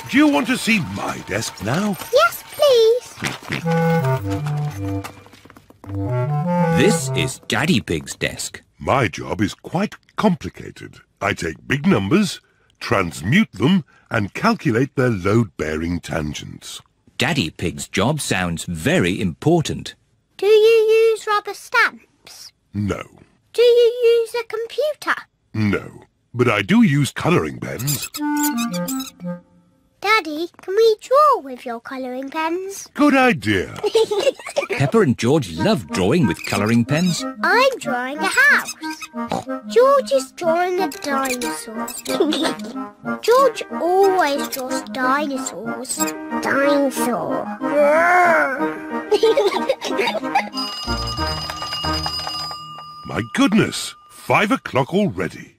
Do you want to see my desk now? Yes, please. This is Daddy Pig's desk. My job is quite complicated. I take big numbers, transmute them, and calculate their load-bearing tangents. Daddy Pig's job sounds very important. Do you use rubber stamps? No. Do you use a computer? No. But I do use colouring pens. Daddy, can we draw with your colouring pens? Good idea. Peppa and George love drawing with colouring pens. I'm drawing a house. George is drawing a dinosaur. George always draws dinosaurs. Dinosaur. My goodness, 5 o'clock already.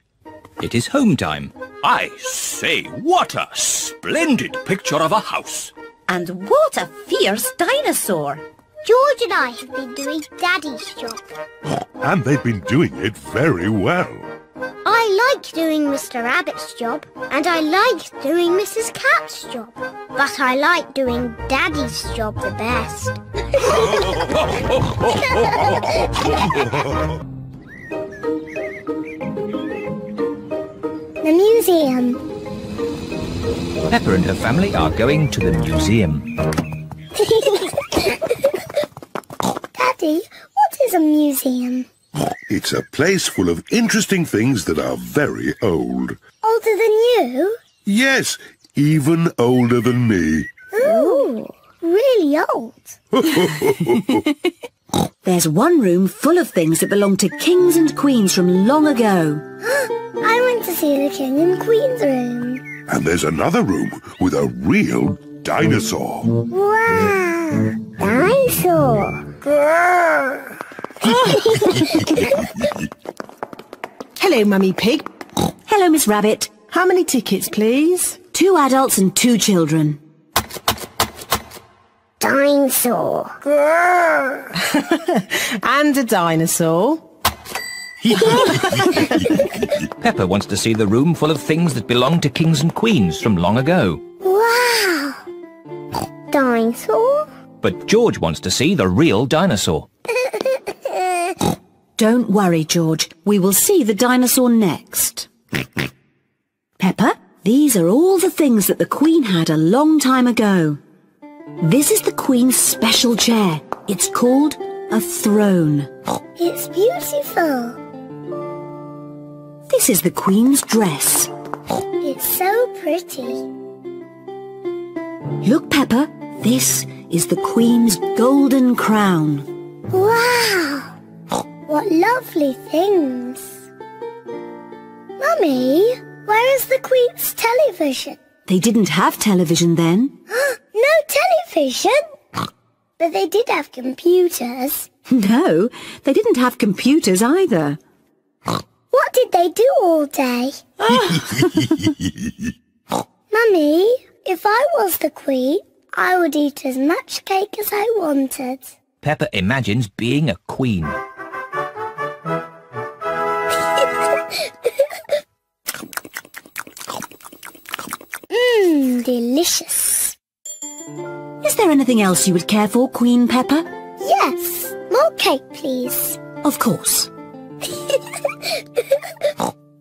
It is home time. I say, what a splendid picture of a house. And what a fierce dinosaur! George and I have been doing Daddy's job. And they've been doing it very well. I like doing Mr. Rabbit's job, and I like doing Mrs. Cat's job. But I like doing Daddy's job the best. The museum. Peppa and her family are going to the museum. Daddy, what is a museum? It's a place full of interesting things that are very old. Older than you? Yes, even older than me. Ooh, really old. There's one room full of things that belong to kings and queens from long ago. I want to see the King and Queen's room. And there's another room with a real dinosaur. Wow! Dinosaur! Grrr. Hello, Mummy Pig. Hello, Miss Rabbit. How many tickets, please? 2 adults and 2 children. Dinosaur! Grrr. And a dinosaur. Peppa wants to see the room full of things that belong to kings and queens from long ago. Wow! Dinosaur? But George wants to see the real dinosaur. Don't worry, George. We will see the dinosaur next. Peppa, these are all the things that the Queen had a long time ago. This is the Queen's special chair. It's called a throne. It's beautiful. This is the Queen's dress. It's so pretty. Look, Peppa, this is the Queen's golden crown. Wow! What lovely things. Mummy, where is the Queen's television? They didn't have television then. No television? But they did have computers. No, they didn't have computers either. What did they do all day? Mummy, if I was the Queen, I would eat as much cake as I wanted. Peppa imagines being a queen. Delicious. Is there anything else you would care for, Queen Peppa? Yes, more cake, please. Of course.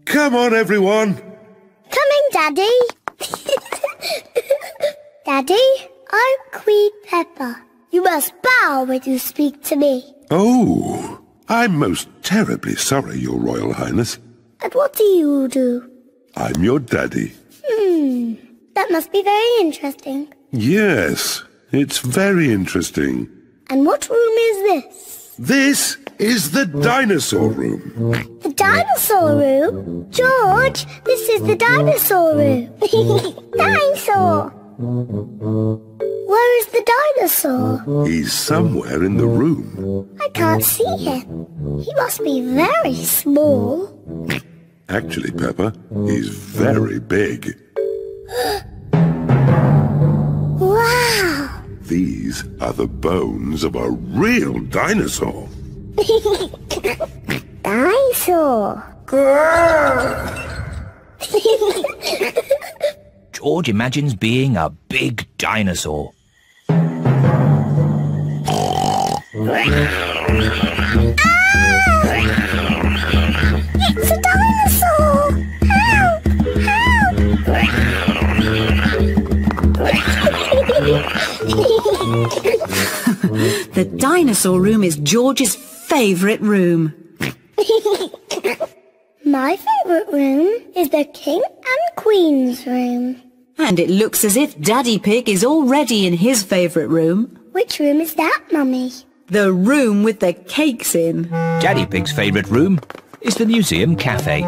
Come on, everyone. Coming, Daddy. Daddy, I'm Queen Peppa. You must bow when you speak to me. Oh, I'm most terribly sorry, Your Royal Highness. And what do you do? I'm your daddy. That must be very interesting. Yes, it's very interesting. And what room is this? This is the dinosaur room. The dinosaur room? George, this is the dinosaur room. Dinosaur! Where is the dinosaur? He's somewhere in the room. I can't see him. He must be very small. Actually, Peppa, he's very big. Wow! These are the bones of a real dinosaur. Dinosaur! George imagines being a big dinosaur. It's a dinosaur! Help! Help! The dinosaur room is George's favourite room. My favourite room is the King and Queen's room. And it looks as if Daddy Pig is already in his favourite room. Which room is that, Mummy? The room with the cakes in. Daddy Pig's favourite room is the museum cafe.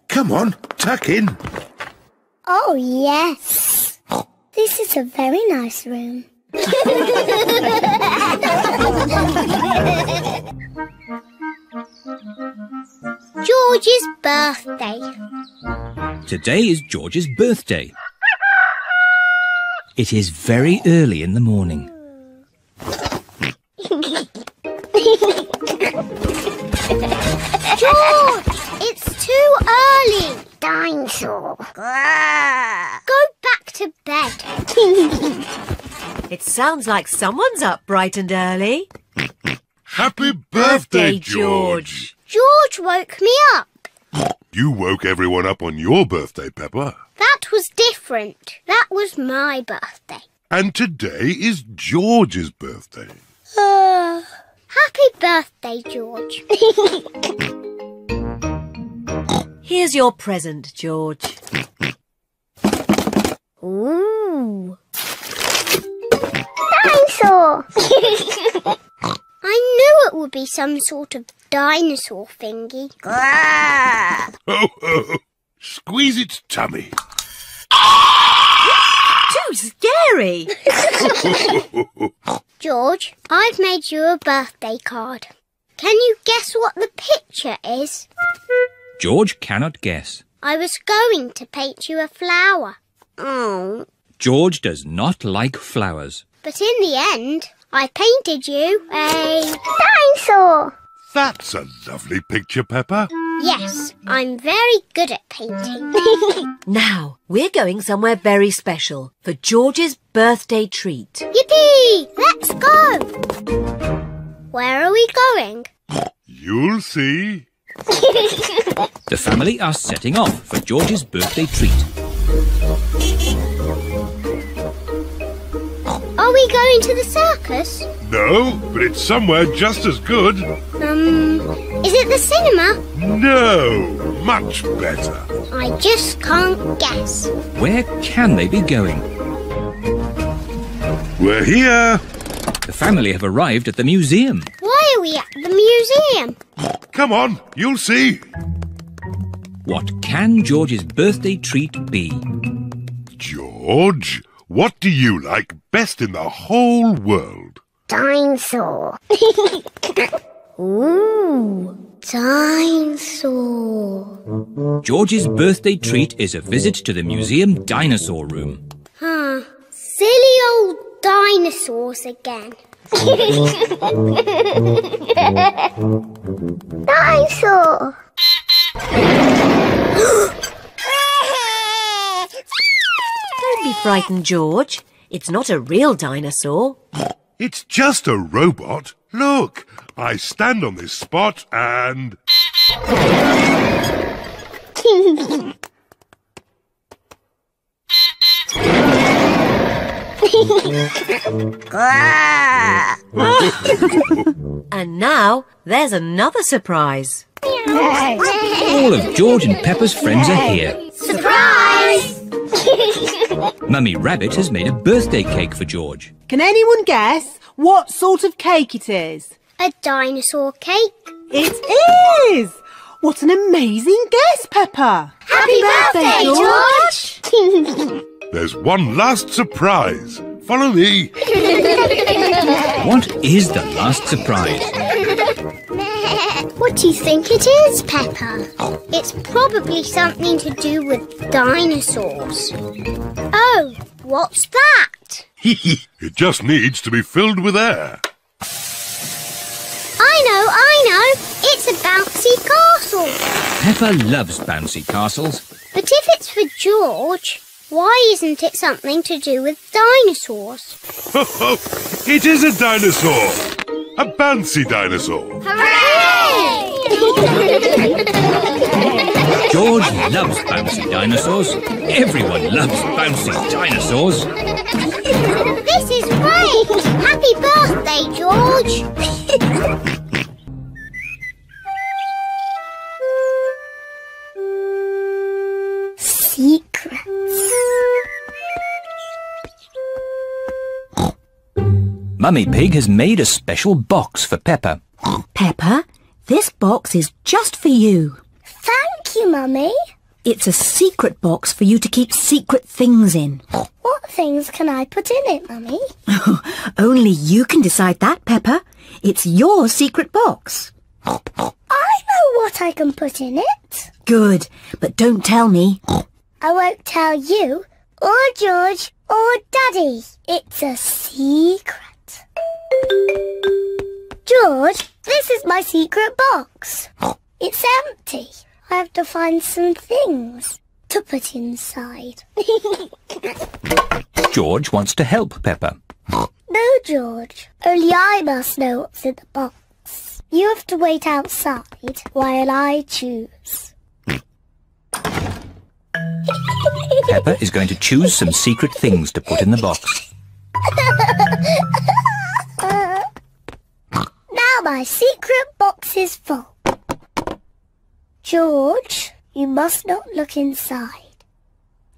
Come on, tuck in. Oh, yes. This is a very nice room. George's birthday. Today is George's birthday. It is very early in the morning. George, it's too early. Dinosaur. Go back to bed. It sounds like someone's up bright and early. Happy birthday, George. George woke me up. You woke everyone up on your birthday, Peppa. That was different. That was my birthday. And today is George's birthday. Happy birthday, George. Here's your present, George. Ooh. Dinosaur! I knew it would be some sort of dinosaur thingy. Ho, ho. Squeeze its tummy. Too scary! George, I've made you a birthday card. Can you guess what the picture is? George cannot guess. I was going to paint you a flower. Oh. George does not like flowers. But in the end, I painted you a dinosaur. That's a lovely picture, Peppa. Yes, I'm very good at painting. Now, we're going somewhere very special for George's birthday treat. Yippee! Let's go! Where are we going? You'll see. The family are setting off for George's birthday treat. Are we going to the circus? No, but it's somewhere just as good. Is it the cinema? No, much better. I just can't guess. Where can they be going? We're here. The family have arrived at the museum. Why are we at the museum? Come on, you'll see. What can George's birthday treat be? George, what do you like best in the whole world? Dinosaur. Ooh, dinosaur. George's birthday treat is a visit to the museum dinosaur room. Silly old dinosaurs again. Dinosaur. Don't be frightened, George. It's not a real dinosaur. It's just a robot. Look, I stand on this spot and... And now, there's another surprise. All of George and Peppa's friends are here. Surprise! Mummy Rabbit has made a birthday cake for George. Can anyone guess what sort of cake it is? A dinosaur cake. It is! What an amazing guess, Peppa! Happy birthday, George! There's one last surprise. Follow me. What is the last surprise? What do you think it is, Peppa? It's probably something to do with dinosaurs. Oh, what's that? It just needs to be filled with air. I know! It's a bouncy castle. Peppa loves bouncy castles. But if it's for George, why isn't it something to do with dinosaurs? It is a dinosaur! A bouncy dinosaur! Hooray! George loves bouncy dinosaurs. Everyone loves bouncy dinosaurs. This is great! Happy birthday, George! Secrets. Mummy Pig has made a special box for Peppa. Peppa, this box is just for you. Thank you, Mummy. It's a secret box for you to keep secret things in. What things can I put in it, Mummy? Only you can decide that, Peppa. It's your secret box. I know what I can put in it. Good, but don't tell me. I won't tell you, or George, or Daddy. It's a secret. George, this is my secret box. It's empty. I have to find some things to put inside. George wants to help Peppa. No, George. Only I must know what's in the box. You have to wait outside while I choose. Peppa is going to choose some secret things to put in the box. Now my secret box is full. George, you must not look inside.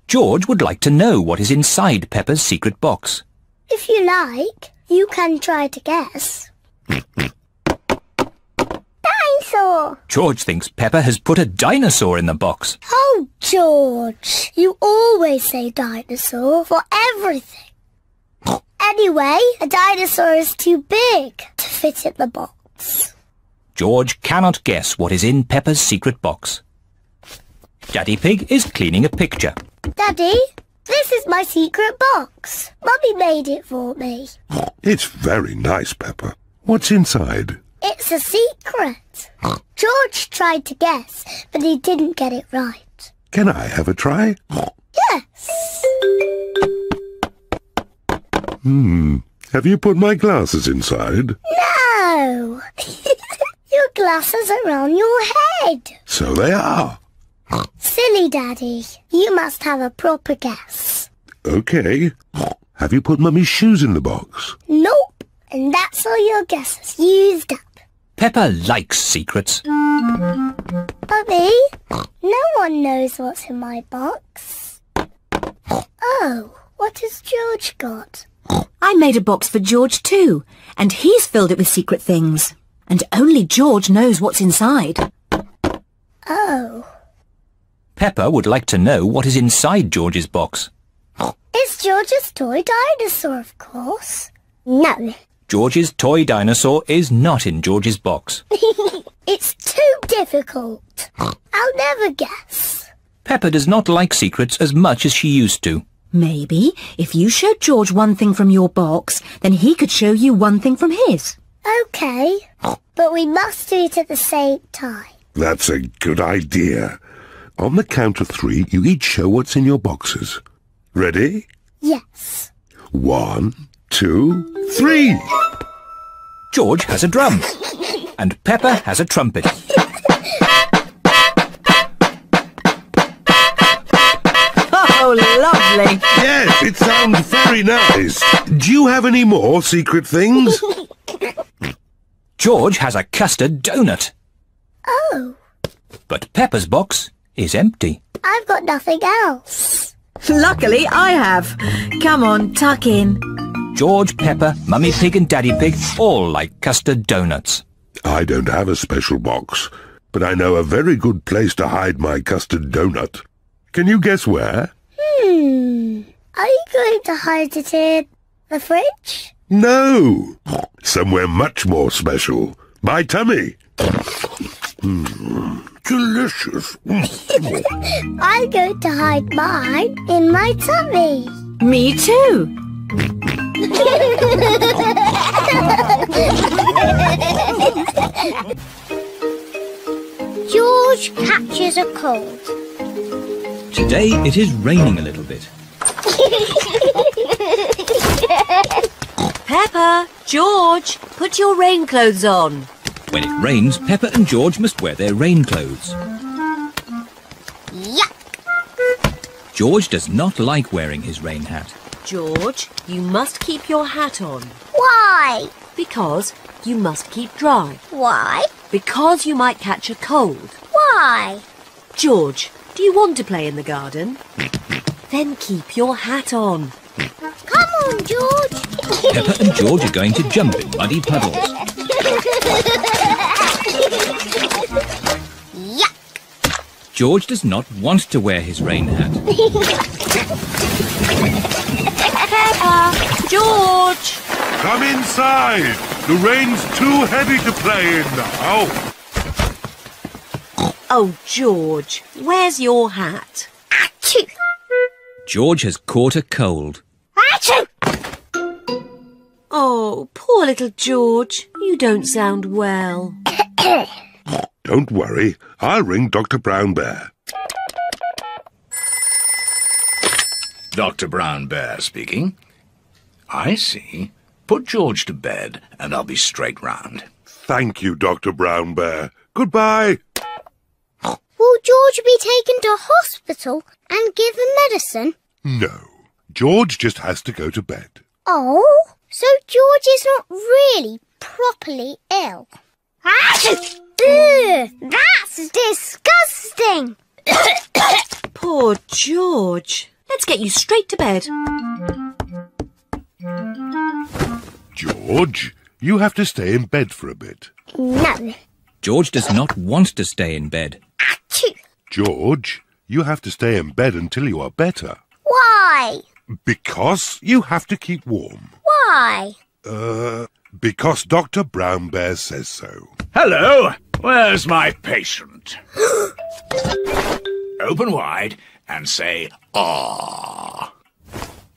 George would like to know what is inside Peppa's secret box. If you like, you can try to guess. Dinosaur! George thinks Peppa has put a dinosaur in the box. Oh, George, you always say dinosaur for everything. Anyway, a dinosaur is too big to fit in the box. George cannot guess what is in Peppa's secret box. Daddy Pig is cleaning a picture. Daddy, this is my secret box. Mummy made it for me. It's very nice, Peppa. What's inside? It's a secret. George tried to guess, but he didn't get it right. Can I have a try? Yes. Have you put my glasses inside? No. Your glasses are on your head. So they are. Silly Daddy. You must have a proper guess. OK. Have you put Mummy's shoes in the box? Nope. And that's all your guesses used up. Peppa likes secrets. Mummy, no one knows what's in my box. Oh, what has George got? I made a box for George too, and he's filled it with secret things. And only George knows what's inside. Oh. Peppa would like to know what is inside George's box. It's George's toy dinosaur, of course. No. George's toy dinosaur is not in George's box. It's too difficult. I'll never guess. Peppa does not like secrets as much as she used to. Maybe if you showed George one thing from your box, then he could show you one thing from his. OK, but we must do it at the same time. That's a good idea. On the count of 3, you each show what's in your boxes. Ready? Yes. 1, 2, 3. George has a drum, and Peppa has a trumpet. Oh, lovely. Yes, it sounds very nice. Do you have any more secret things? George has a custard donut, Oh, but Peppa's box is empty. I've got nothing else. Luckily, I have. Come on, tuck in. George, Peppa, Mummy Pig and Daddy Pig all like custard donuts. I don't have a special box, but I know a very good place to hide my custard donut. Can you guess where? Are you going to hide it in the fridge? No! Somewhere much more special. My tummy. Delicious. I'm going to hide mine in my tummy. Me too. George catches a cold. Today it is raining a little bit. Peppa, George, put your rain clothes on. When it rains, Peppa and George must wear their rain clothes. Yuck! George does not like wearing his rain hat. George, you must keep your hat on. Why? Because you must keep dry. Why? Because you might catch a cold. Why? George, do you want to play in the garden? Then keep your hat on. Come on, George. Peppa and George are going to jump in muddy puddles. Yuck! George does not want to wear his rain hat. Peppa, George! Come inside. The rain's too heavy to play in now. Oh, George, where's your hat? Achoo! George has caught a cold. Achoo! Oh, poor little George. You don't sound well. Don't worry. I'll ring Dr. Brown Bear. Dr. Brown Bear speaking. I see. Put George to bed and I'll be straight round. Thank you, Dr. Brown Bear. Goodbye. Will George be taken to hospital and given medicine? No. George just has to go to bed. Oh, so George is not really properly ill. Achoo! Ugh, that's disgusting! Poor George. Let's get you straight to bed. George, you have to stay in bed for a bit. No. George does not want to stay in bed. Achoo! George, you have to stay in bed until you are better. Why? Because you have to keep warm. Why? Because Dr. Brown Bear says so. Hello, where's my patient? Open wide and say, "Ah."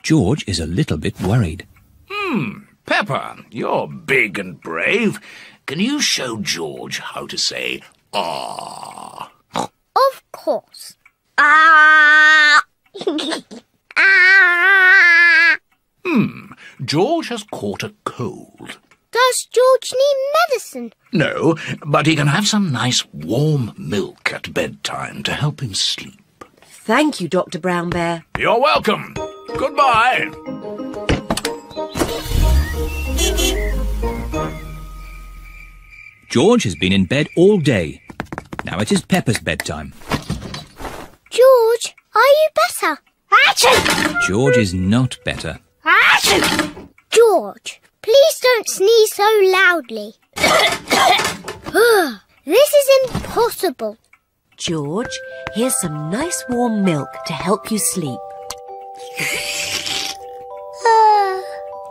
George is a little bit worried. Peppa, you're big and brave. Can you show George how to say, "Ah"? Of course. Ah! Ah! George has caught a cold. Does George need medicine? No, but he can have some nice warm milk at bedtime to help him sleep. Thank you, Dr. Brown Bear. You're welcome. Goodbye. George has been in bed all day. Now it is Peppa's bedtime. George, are you better? Achoo! George is not better. Achoo! George, please don't sneeze so loudly. This is impossible. George, here's some nice warm milk to help you sleep.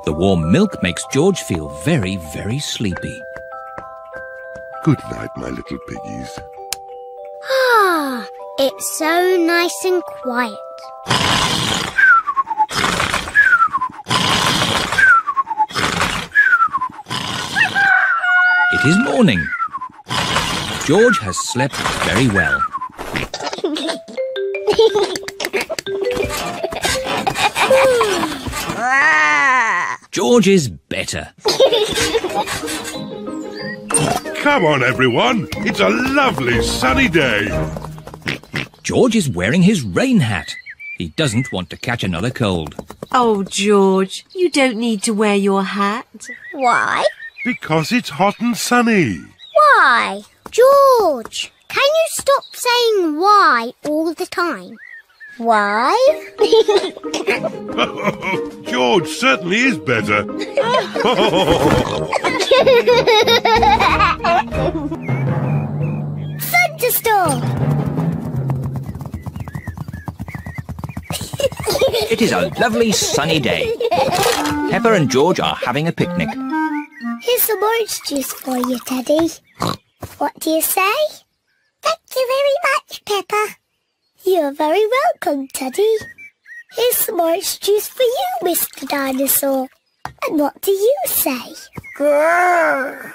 The warm milk makes George feel very, very sleepy. Good night, my little piggies. It's so nice and quiet. It is morning. George has slept very well. George is better. Come on, everyone. It's a lovely sunny day. George is wearing his rain hat. He doesn't want to catch another cold. Oh, George, you don't need to wear your hat. Why? Because it's hot and sunny. Why? George, can you stop saying why all the time? Why? George certainly is better. Thunderstorm! It is a lovely sunny day. Peppa and George are having a picnic. Here's some orange juice for you, Teddy. What do you say? Thank you very much, Peppa. You're very welcome, Teddy. Here's some orange juice for you, Mr. Dinosaur. And what do you say? Grrr.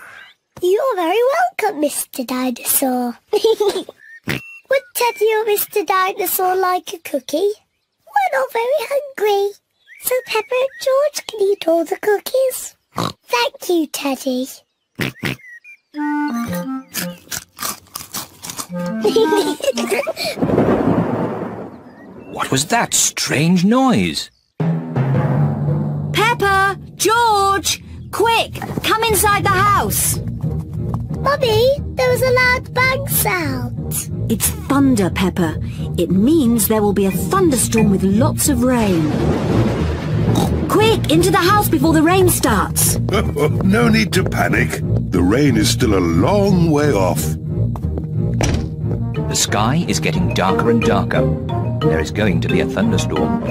You're very welcome, Mr. Dinosaur. Would Teddy or Mr. Dinosaur like a cookie? We're not very hungry, so Peppa and George can eat all the cookies. Thank you, Teddy. What was that strange noise? Peppa! George! Quick! Come inside the house! Mummy, there was a loud bang sound. It's thunder, Peppa. It means there will be a thunderstorm with lots of rain. Quick, into the house before the rain starts. No need to panic. The rain is still a long way off. The sky is getting darker and darker. There is going to be a thunderstorm.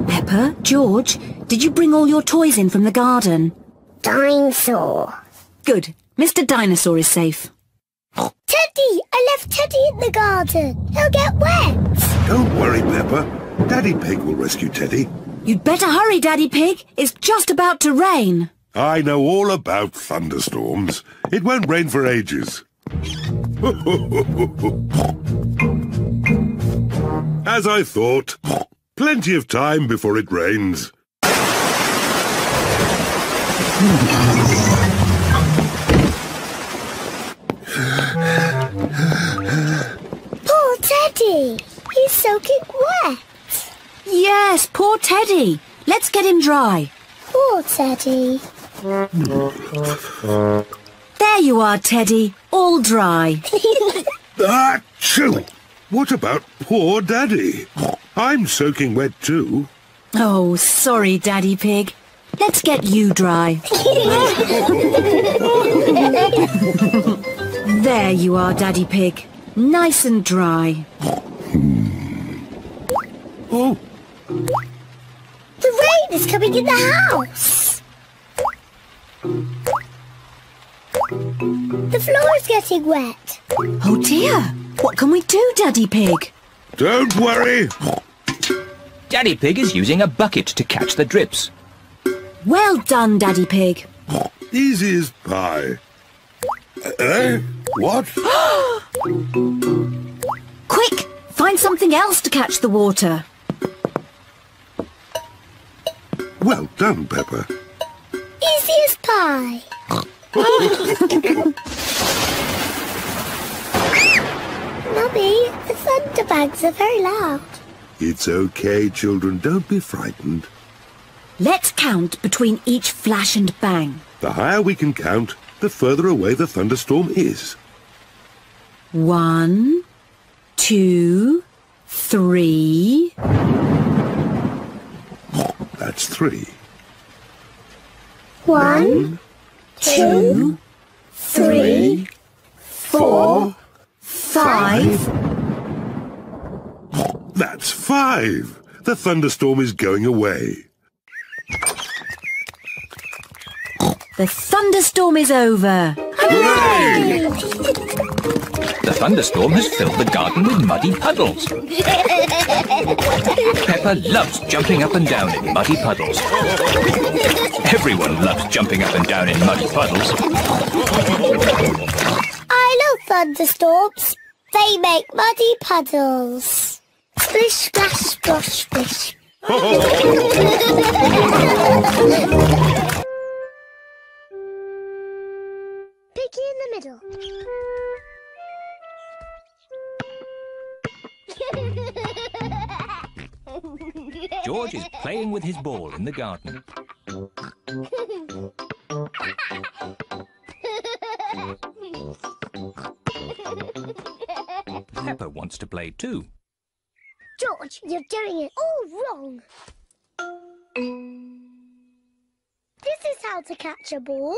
Peppa, George, did you bring all your toys in from the garden? Dinosaur. Good. Mr. Dinosaur is safe. Teddy! I left Teddy in the garden. He'll get wet. Don't worry, Peppa. Daddy Pig will rescue Teddy. You'd better hurry, Daddy Pig. It's just about to rain. I know all about thunderstorms. It won't rain for ages. As I thought. Plenty of time before it rains. Poor Teddy. He's soaking wet. Yes, poor Teddy. Let's get him dry. Poor Teddy. There you are, Teddy. All dry. Achoo! What about poor Daddy? I'm soaking wet too. Oh, sorry, Daddy Pig. Let's get you dry. There you are, Daddy Pig. Nice and dry. Oh, The rain is coming in the house. The floor is getting wet. Oh dear. What can we do, Daddy Pig? don't worry. Daddy Pig is using a bucket to catch the drips. Well done, Daddy Pig. Easy as pie. What? Quick, find something else to catch the water. Well done, Peppa. Easy as pie. Mummy, the thunderbangs are very loud. It's okay, children. Don't be frightened. Let's count between each flash and bang. The higher we can count, the further away the thunderstorm is. 1, 2, 3. That's 3. 1, 2, 3, 4, 5. That's 5. The thunderstorm is going away. The thunderstorm is over. Hooray! The thunderstorm has filled the garden with muddy puddles. Peppa loves jumping up and down in muddy puddles. Everyone loves jumping up and down in muddy puddles. I love thunderstorms. They make muddy puddles. Splish, splash, splosh, splish. Piggy in the middle. George is playing with his ball in the garden. Peppa wants to play too. George, you're doing it all wrong. This is how to catch a ball.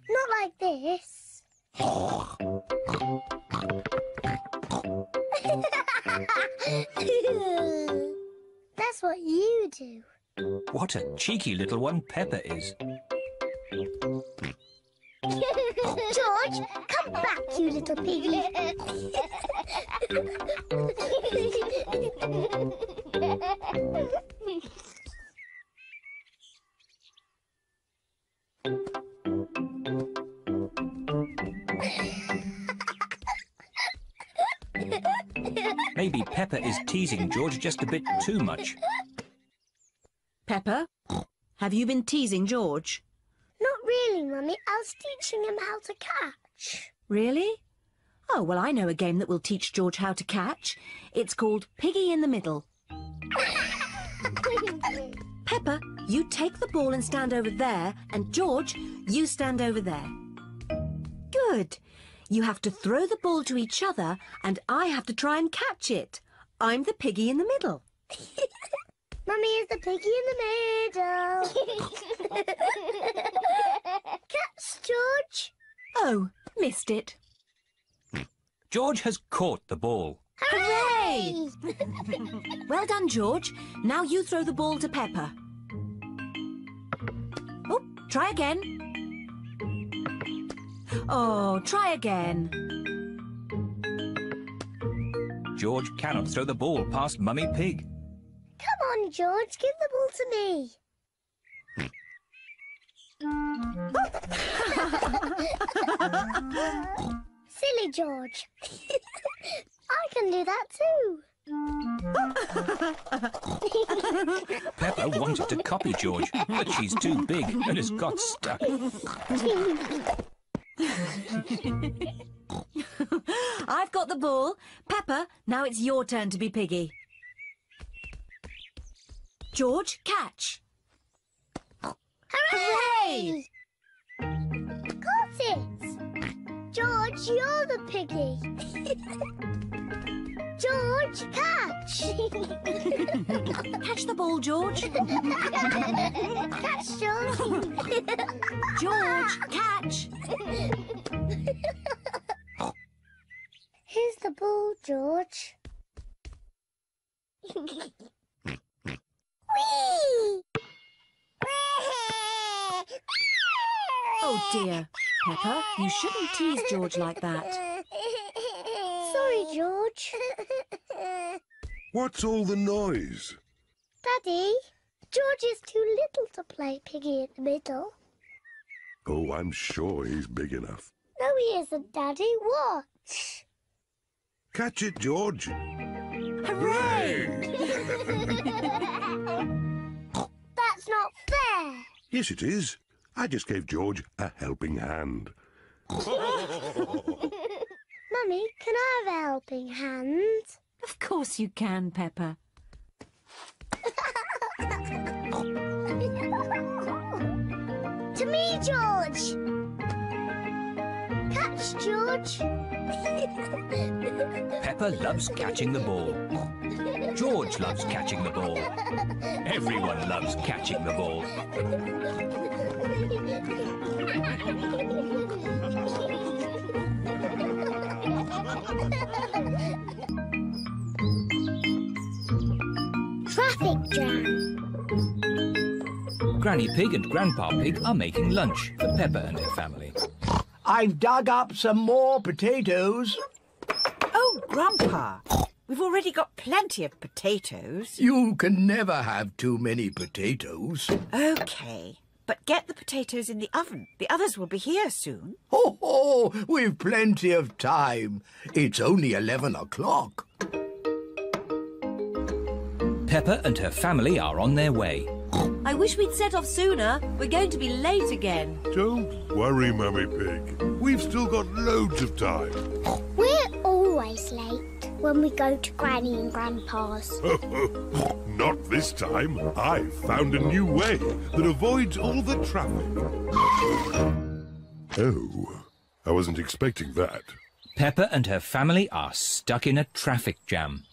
Not like this. That's what you do. What a cheeky little one Peppa is. George, come back, you little piggy. Maybe Peppa is teasing George just a bit too much. Peppa, have you been teasing George? Not really, Mummy. I was teaching him how to catch. Really? Oh, well, I know a game that will teach George how to catch. It's called Piggy in the Middle. Peppa, you take the ball and stand over there, and George, you stand over there. Good. You have to throw the ball to each other, and I have to try and catch it. I'm the piggy in the middle. Mummy is the piggy in the middle. Catch, George. Oh, missed it. George has caught the ball. Hooray! Well done, George. Now you throw the ball to Peppa. Oh, try again. Oh, try again. George cannot throw the ball past Mummy Pig. Come on, George. Give the ball to me. Silly George. I can do that too. Peppa wanted to copy George, but she's too big and has got stuck. I've got the ball. Peppa, now it's your turn to be piggy. George, catch. Hooray! Got it. George, you're the piggy. George, catch. Catch the ball, George. Catch, George. George, catch. Here's the ball, George. Whee! Oh dear. Peppa, you shouldn't tease George like that. Sorry, George. What's all the noise? Daddy, George is too little to play piggy in the middle. Oh, I'm sure he's big enough. No, he isn't, Daddy. Watch. Catch it, George. Hooray! That's not fair. Yes, it is. I just gave George a helping hand. Mummy, can I have a helping hand? Of course you can, Peppa. To me, George. Catch, George. Peppa loves catching the ball. George loves catching the ball. Everyone loves catching the ball. Traffic jam. Granny Pig and Grandpa Pig are making lunch for Peppa and her family. I've dug up some more potatoes. Oh, Grandpa, we've already got plenty of potatoes. You can never have too many potatoes. OK, but get the potatoes in the oven. The others will be here soon. Ho, we've plenty of time. It's only 11 o'clock. Peppa and her family are on their way. I wish we'd set off sooner. We're going to be late again. Don't worry, Mummy Pig. We've still got loads of time. We're always late when we go to Granny and Grandpa's. Not this time. I've found a new way that avoids all the traffic. Oh, I wasn't expecting that. Peppa and her family are stuck in a traffic jam.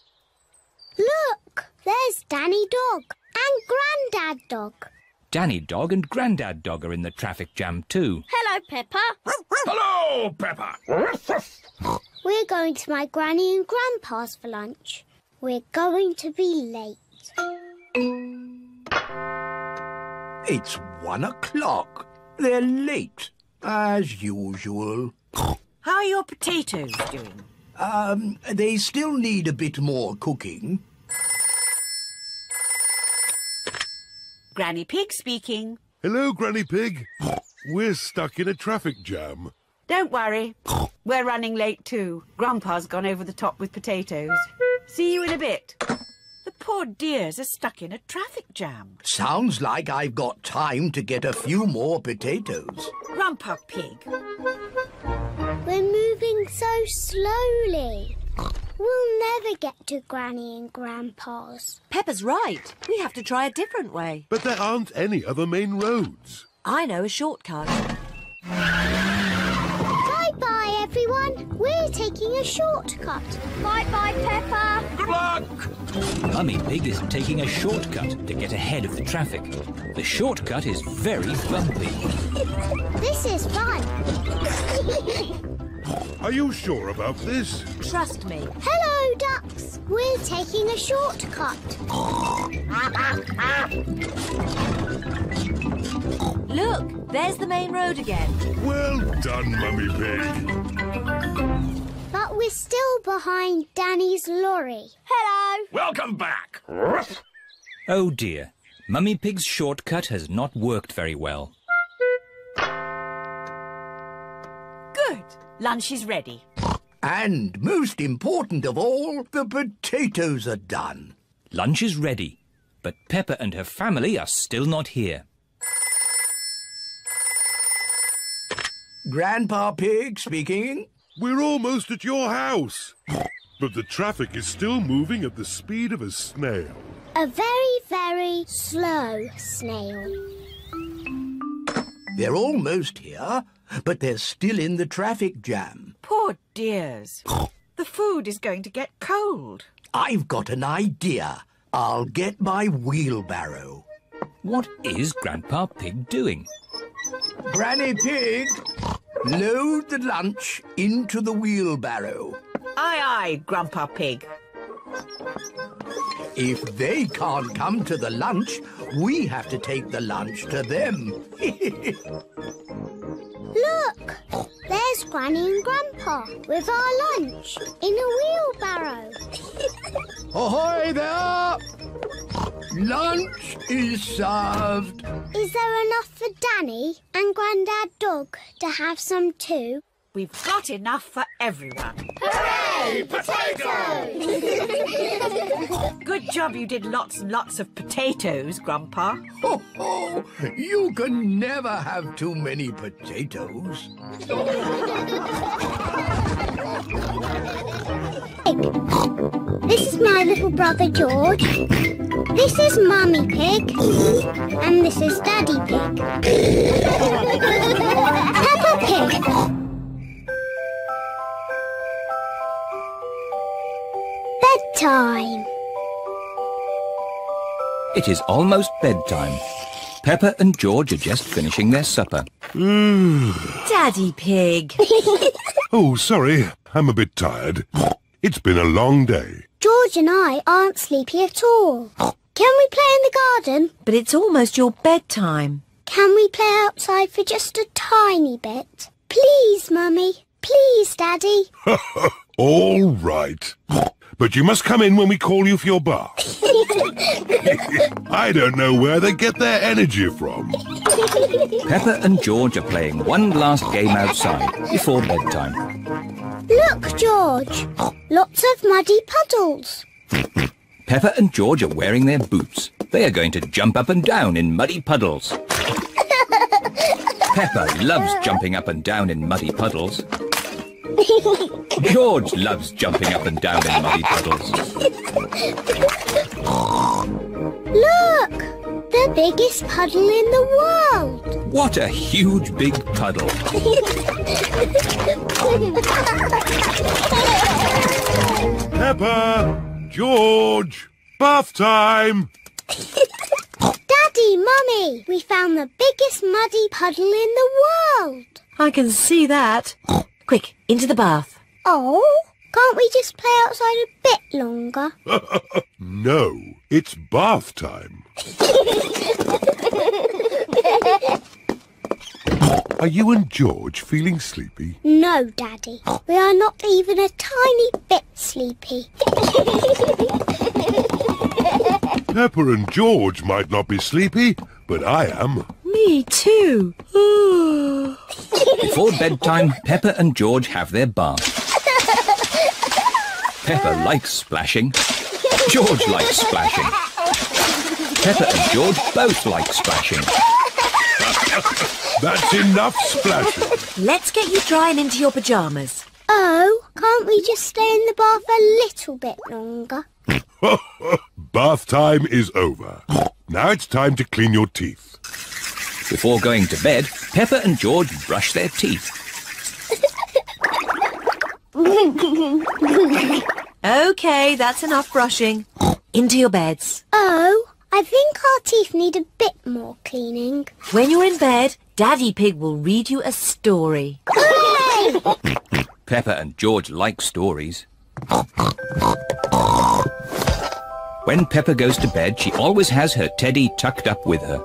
Look, there's Danny Dog and Grandad Dog. Danny Dog and Grandad Dog are in the traffic jam too. Hello, Peppa. Hello, Peppa. We're going to my Granny and Grandpa's for lunch. We're going to be late. It's 1 o'clock. They're late, as usual. How are your potatoes doing? They still need a bit more cooking. Granny Pig speaking. Hello, Granny Pig. We're stuck in a traffic jam. Don't worry. We're running late too. Grandpa's gone over the top with potatoes. See you in a bit. The poor dears are stuck in a traffic jam. Sounds like I've got time to get a few more potatoes. Grandpa Pig. We're moving so slowly. We'll never get to Granny and Grandpa's. Peppa's right. We have to try a different way. But there aren't any other main roads. I know a shortcut. Bye-bye, everyone. We're taking a shortcut. Bye-bye, Peppa. Good luck! Mummy Pig is taking a shortcut to get ahead of the traffic. The shortcut is very bumpy. This is fun. Are you sure about this? Trust me. Hello, ducks. We're taking a shortcut. Look, there's the main road again. Well done, Mummy Pig. But we're still behind Danny's lorry. Hello. Welcome back. Oh dear, Mummy Pig's shortcut has not worked very well. Good. Lunch is ready. And most important of all, the potatoes are done. Lunch is ready, but Peppa and her family are still not here. Grandpa Pig speaking. We're almost at your house. But the traffic is still moving at the speed of a snail. A very, very slow snail. They're almost here, but they're still in the traffic jam. Poor dears. The food is going to get cold. I've got an idea. I'll get my wheelbarrow. What is Grandpa Pig doing? Granny Pig, load the lunch into the wheelbarrow. Aye, aye, Grandpa Pig. If they can't come to the lunch, we have to take the lunch to them. Look, there's Granny and Grandpa with our lunch in a wheelbarrow. Ahoy there! Lunch is served. Is there enough for Danny and Grandad Dog to have some too? We've got enough for everyone. Hooray! Potatoes! Good job you did lots and lots of potatoes, Grandpa. Ho, ho! You can never have too many potatoes. This is my little brother George. This is Mummy Pig. And this is Daddy Pig. Peppa Pig. Bedtime. It is almost bedtime. Peppa and George are just finishing their supper. Daddy Pig. Oh, sorry. I'm a bit tired. It's been a long day. George and I aren't sleepy at all. Can we play in the garden? But it's almost your bedtime. Can we play outside for just a tiny bit? Please, Mummy. Please, Daddy. All right. But you must come in when we call you for your bath. I don't know where they get their energy from. Peppa and George are playing one last game outside before bedtime. Look, George. Lots of muddy puddles. Peppa and George are wearing their boots. They are going to jump up and down in muddy puddles. Peppa loves jumping up and down in muddy puddles. George loves jumping up and down in muddy puddles. Look! The biggest puddle in the world. What a huge big puddle. Peppa! George! Bath time! Daddy, Mummy, we found the biggest muddy puddle in the world. I can see that. Quick, into the bath. Oh, can't we just play outside a bit longer? No, it's bath time. Are you and George feeling sleepy? No, Daddy. We are not even a tiny bit sleepy. Peppa and George might not be sleepy, but I am. Me too. Before bedtime, Peppa and George have their bath. Peppa likes splashing. George likes splashing. Peppa and George both like splashing. That's enough splashing. Let's get you dry and into your pyjamas. Oh, can't we just stay in the bath a little bit longer? Bath time is over. Now it's time to clean your teeth. Before going to bed, Peppa and George brush their teeth. OK, that's enough brushing. Into your beds. Oh, I think our teeth need a bit more cleaning. When you're in bed, Daddy Pig will read you a story. Hooray! Peppa and George like stories. When Peppa goes to bed, she always has her teddy tucked up with her.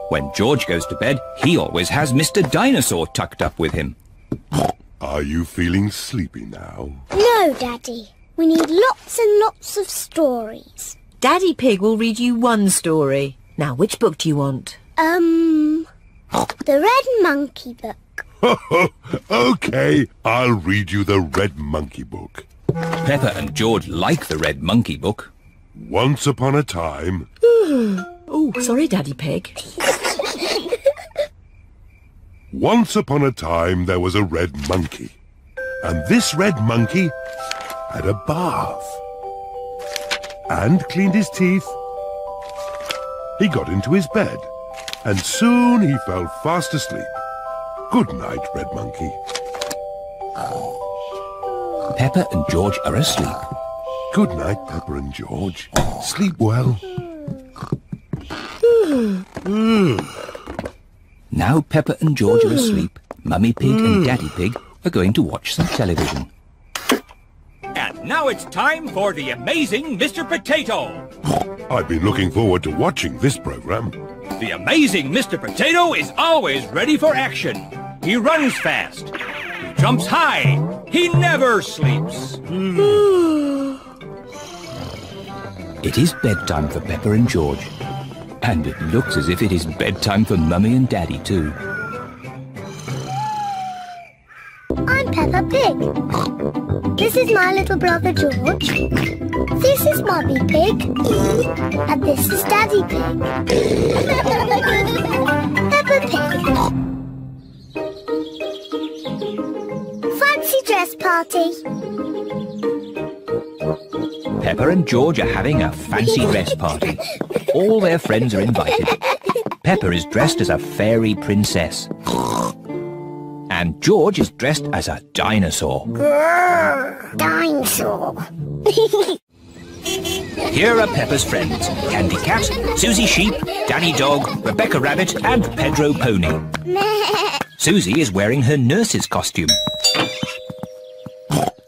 When George goes to bed, he always has Mr. Dinosaur tucked up with him. Are you feeling sleepy now? No, Daddy. We need lots and lots of stories. Daddy Pig will read you one story. Now, which book do you want? The Red Monkey book. OK, I'll read you the Red Monkey book. Peppa and George like the Red Monkey book. Once upon a time... Oh, sorry, Daddy Pig. Once upon a time there was a red monkey. And this red monkey had a bath. And cleaned his teeth. He got into his bed. And soon he fell fast asleep. Good night, Red Monkey. Peppa and George are asleep. Good night, Peppa and George. Sleep well. Now Peppa and George are asleep, Mummy Pig and Daddy Pig are going to watch some television. And now it's time for the amazing Mr. Potato. I've been looking forward to watching this program. The amazing Mr. Potato is always ready for action. He runs fast. He jumps high. He never sleeps. It is bedtime for Peppa and George. And it looks as if it is bedtime for Mummy and Daddy too. I'm Peppa Pig. This is my little brother George. This is Mummy Pig. And this is Daddy Pig. Peppa Pig. Fancy dress party. Peppa and George are having a fancy dress party. All their friends are invited. Peppa is dressed as a fairy princess. And George is dressed as a dinosaur. Dinosaur. Here are Peppa's friends. Candy Cat, Susie Sheep, Danny Dog, Rebecca Rabbit and Pedro Pony. Susie is wearing her nurse's costume.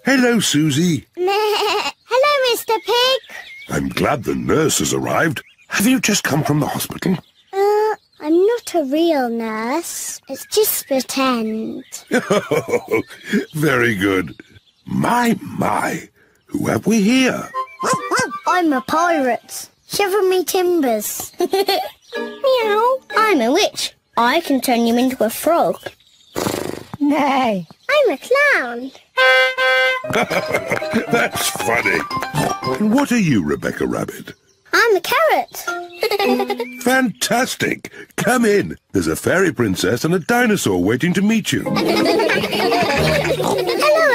Hello, Susie. Hello, Mr. Pig. I'm glad the nurse has arrived. Have you just come from the hospital? I'm not a real nurse. It's just pretend. Very good. My. Who have we here? I'm a pirate. Shiver me timbers. Meow. I'm a witch. I can turn you into a frog. Nay. I'm a clown. That's funny. And what are you, Rebecca Rabbit? I'm a carrot. Fantastic. Come in. There's a fairy princess and a dinosaur waiting to meet you. Hello,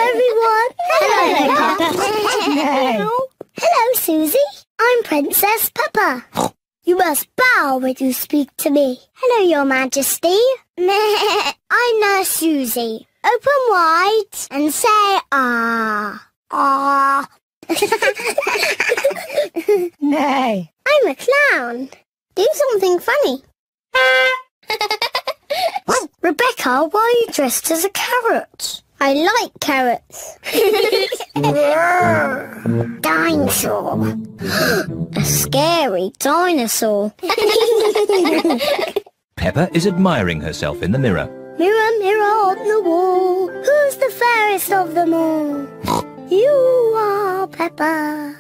everyone. Hello, Peppa. Hello, Susie. I'm Princess Peppa. You must bow when you speak to me. Hello, Your Majesty. I'm Nurse Susie. Open wide and say ah. Ah. Nay. I'm a clown. Do something funny. Rebecca, why are you dressed as a carrot? I like carrots. Dinosaur. A scary dinosaur. Peppa is admiring herself in the mirror. Mirror, mirror on the wall, who's the fairest of them all? You are Peppa.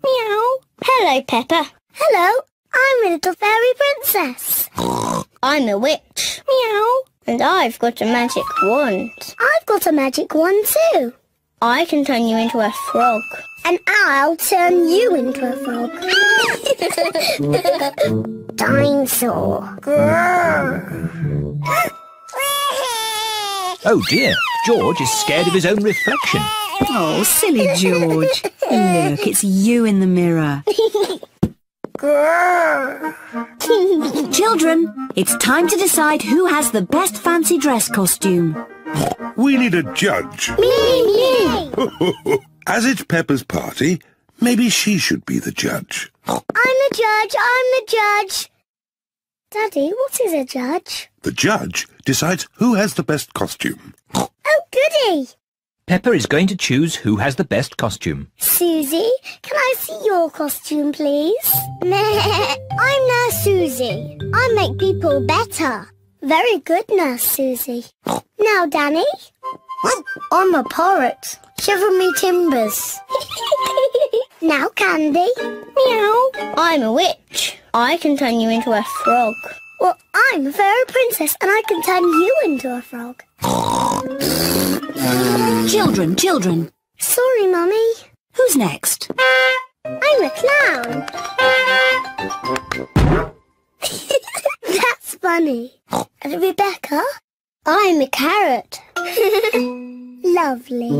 Meow. Hello, Peppa. Hello, I'm a little fairy princess. I'm a witch. Meow. And I've got a magic wand. I've got a magic wand too. I can turn you into a frog. And I'll turn you into a frog. Dinosaur. Oh dear, George is scared of his own reflection. Oh, silly George. Look, it's you in the mirror. Children, it's time to decide who has the best fancy dress costume. We need a judge. Me! As it's Peppa's party, maybe she should be the judge. I'm the judge. Daddy, what is a judge? The judge decides who has the best costume. Oh, goody! Peppa is going to choose who has the best costume. Susie, can I see your costume, please? I'm Nurse Susie. I make people better. Very good, Nurse Susie. Now, Danny. I'm a pirate. Shiver me timbers. Now, Candy. Meow. I'm a witch. I can turn you into a frog. Well, I'm a fairy princess and I can turn you into a frog. Children. Sorry, Mummy. Who's next? I'm a clown. That's funny. And Rebecca? I'm a carrot. Lovely.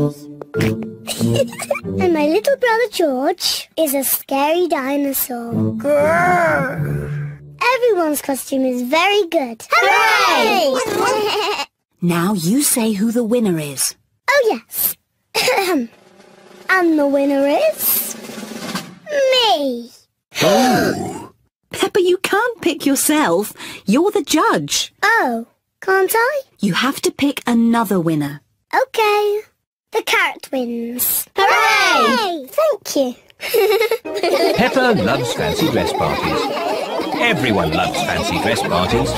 And my little brother George is a scary dinosaur. Grrr. Everyone's costume is very good. Hooray! Now you say who the winner is. Oh, yes. And the winner is... me. Oh! Peppa, you can't pick yourself. You're the judge. Oh, can't I? You have to pick another winner. OK. The carrot wins. Hooray! Thank you. Peppa loves fancy dress parties. Everyone loves fancy dress parties.